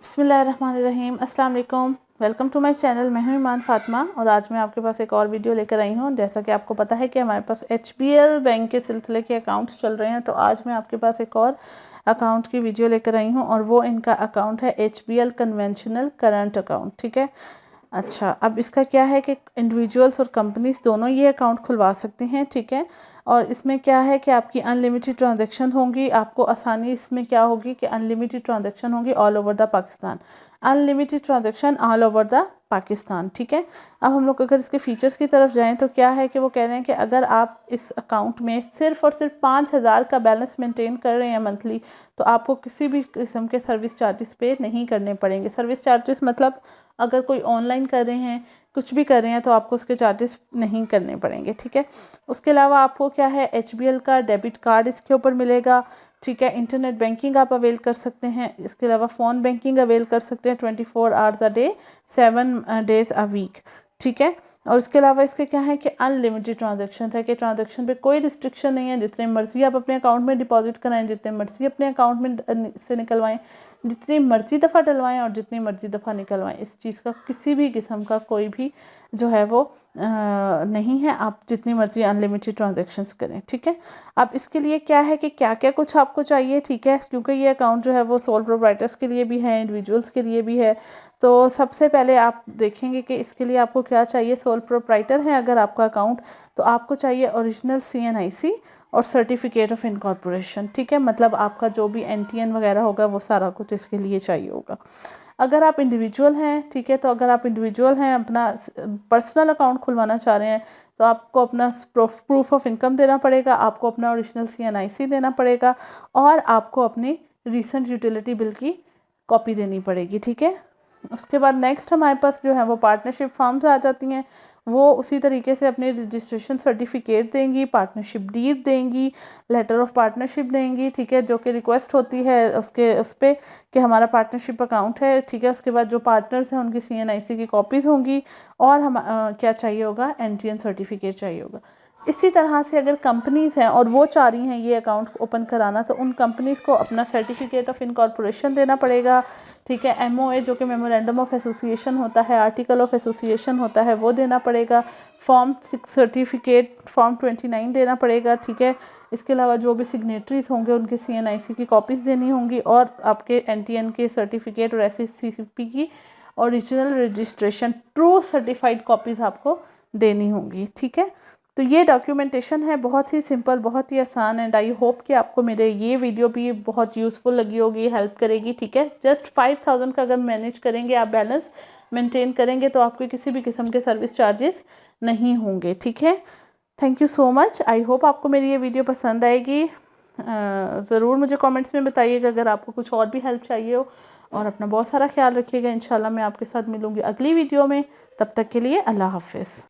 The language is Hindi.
बिस्मिल्लाहिर्रहमानिर्रहीम, अस्सलाम वालेकुम। Welcome to my channel. मैं हूं ईमान फ़ातिमा और आज मैं आपके पास एक और वीडियो लेकर आई हूं। जैसा कि आपको पता है कि हमारे पास HBL बैंक के सिलसिले के अकाउंट्स चल रहे हैं, तो आज मैं आपके पास एक और अकाउंट की वीडियो लेकर आई हूं और वो इनका अकाउंट है HBL कन्वेंशनल करंट अकाउंट। ठीक है, अच्छा, अब इसका क्या है कि इंडिविजुअल्स और कंपनीज दोनों ये अकाउंट खुलवा सकते हैं। ठीक है, और इसमें क्या है कि आपकी अनलिमिटेड ट्रांजैक्शन होंगी। आपको आसानी इसमें क्या होगी कि अनलिमिटेड ट्रांजैक्शन होंगी all over the Pakistan, unlimited transaction all over the Pakistan. ठीक है, अब हम लोग अगर इसके फीचर्स की तरफ जाएं तो क्या है कि वो कह रहे हैं कि अगर आप इस अकाउंट में सिर्फ़ और सिर्फ 5,000 का बैलेंस मेंटेन कर रहे हैं मंथली, तो आपको किसी भी किस्म के सर्विस चार्जेस पे नहीं करने पड़ेंगे। सर्विस चार्जेस मतलब अगर कोई ऑनलाइन कर रहे हैं, कुछ भी कर रहे हैं, तो आपको उसके चार्जेस नहीं करने पड़ेंगे। ठीक है, उसके अलावा आपको क्या है HBL का डेबिट कार्ड इसके ऊपर मिलेगा। ठीक है, इंटरनेट बैंकिंग आप अवेल कर सकते हैं। इसके अलावा फ़ोन बैंकिंग अवेल कर सकते हैं 24 hours a day 7 days a week. ठीक है, और इसके अलावा इसके क्या है कि अनलिमिटेड ट्रांजैक्शन है कि ट्रांजैक्शन पे कोई रिस्ट्रिक्शन नहीं है। जितने मर्ज़ी आप अपने अकाउंट में डिपॉजिट कराएं, जितने मर्ज़ी अपने अकाउंट में से निकलवाएं, जितनी मर्ज़ी दफ़ा डलवाएं और जितनी मर्ज़ी दफ़ा निकलवाएं। इस चीज़ का किसी भी किस्म का कोई भी जो है वो नहीं है। आप जितनी मर्ज़ी अनलिमिटेड ट्रांजैक्शंस करें। ठीक है, अब इसके लिए क्या है कि क्या क्या कुछ आपको चाहिए। ठीक है, क्योंकि ये अकाउंट जो है वो सोल प्रोप्राइटर्स के लिए भी है, इंडिविजुअल्स के लिए भी है। तो सबसे पहले आप देखेंगे कि इसके लिए आपको क्या चाहिए। सोल प्रोप्राइटर है अगर आपका अकाउंट, तो आपको चाहिए ओरिजिनल CNIC और सर्टिफिकेट ऑफ इनकॉर्पोरेशन। ठीक है, मतलब आपका जो भी NTN वगैरह होगा वो सारा कुछ इसके लिए चाहिए होगा। अगर आप इंडिविजुअल हैं, ठीक है, तो अगर आप इंडिविजुअल हैं, अपना पर्सनल अकाउंट खुलवाना चाह रहे हैं, तो आपको अपना प्रूफ ऑफ इनकम देना पड़ेगा, आपको अपना ओरिजिनल CNIC देना पड़ेगा और आपको अपनी रीसेंट यूटिलिटी बिल की कॉपी देनी पड़ेगी। ठीक है, उसके बाद नेक्स्ट हमारे पास जो है वो पार्टनरशिप फॉर्म्स आ जाती हैं। वो उसी तरीके से अपने रजिस्ट्रेशन सर्टिफिकेट देंगी, पार्टनरशिप डीड देंगी, लेटर ऑफ पार्टनरशिप देंगी। ठीक है, जो कि रिक्वेस्ट होती है उसके उस पर कि हमारा पार्टनरशिप अकाउंट है। ठीक है, उसके बाद जो पार्टनर्स हैं उनकी CNIC की कॉपीज़ होंगी और हम क्या चाहिए होगा, NTN सर्टिफिकेट चाहिए होगा। इसी तरह से अगर कंपनीज़ हैं और वो चाह रही हैं ये अकाउंट ओपन कराना, तो उन कंपनीज़ को अपना सर्टिफिकेट ऑफ इनकॉर्पोरेशन देना पड़ेगा। ठीक है, MOA जो कि मेमोरेंडम ऑफ एसोसिएशन होता है, आर्टिकल ऑफ एसोसिएशन होता है, वो देना पड़ेगा। फॉर्म 6 सर्टिफिकेट फॉर्म 29 देना पड़ेगा। ठीक है, इसके अलावा जो भी सिग्नेटरीज होंगे उनकी CNIC की कॉपीज़ देनी होंगी और आपके NTN के सर्टिफिकेट और SCCP की original registration true certified copies आपको देनी होंगी। ठीक है, तो ये डॉक्यूमेंटेशन है, बहुत ही सिंपल, बहुत ही आसान। एंड आई होप कि आपको मेरे ये वीडियो भी बहुत यूज़फुल लगी होगी, हेल्प करेगी। ठीक है, जस्ट 5,000 का अगर मैनेज करेंगे, आप बैलेंस मेंटेन करेंगे, तो आपके किसी भी किस्म के सर्विस चार्जेस नहीं होंगे। ठीक है, thank you so much. I hope आपको मेरी ये वीडियो पसंद आएगी। ज़रूर मुझे कमेंट्स में बताइएगा अगर आपको कुछ और भी हेल्प चाहिए हो, और अपना बहुत सारा ख्याल रखिएगा। इंशाल्लाह मैं आपके साथ मिलूँगी अगली वीडियो में। तब तक के लिए अल्लाह हाफ़िज़।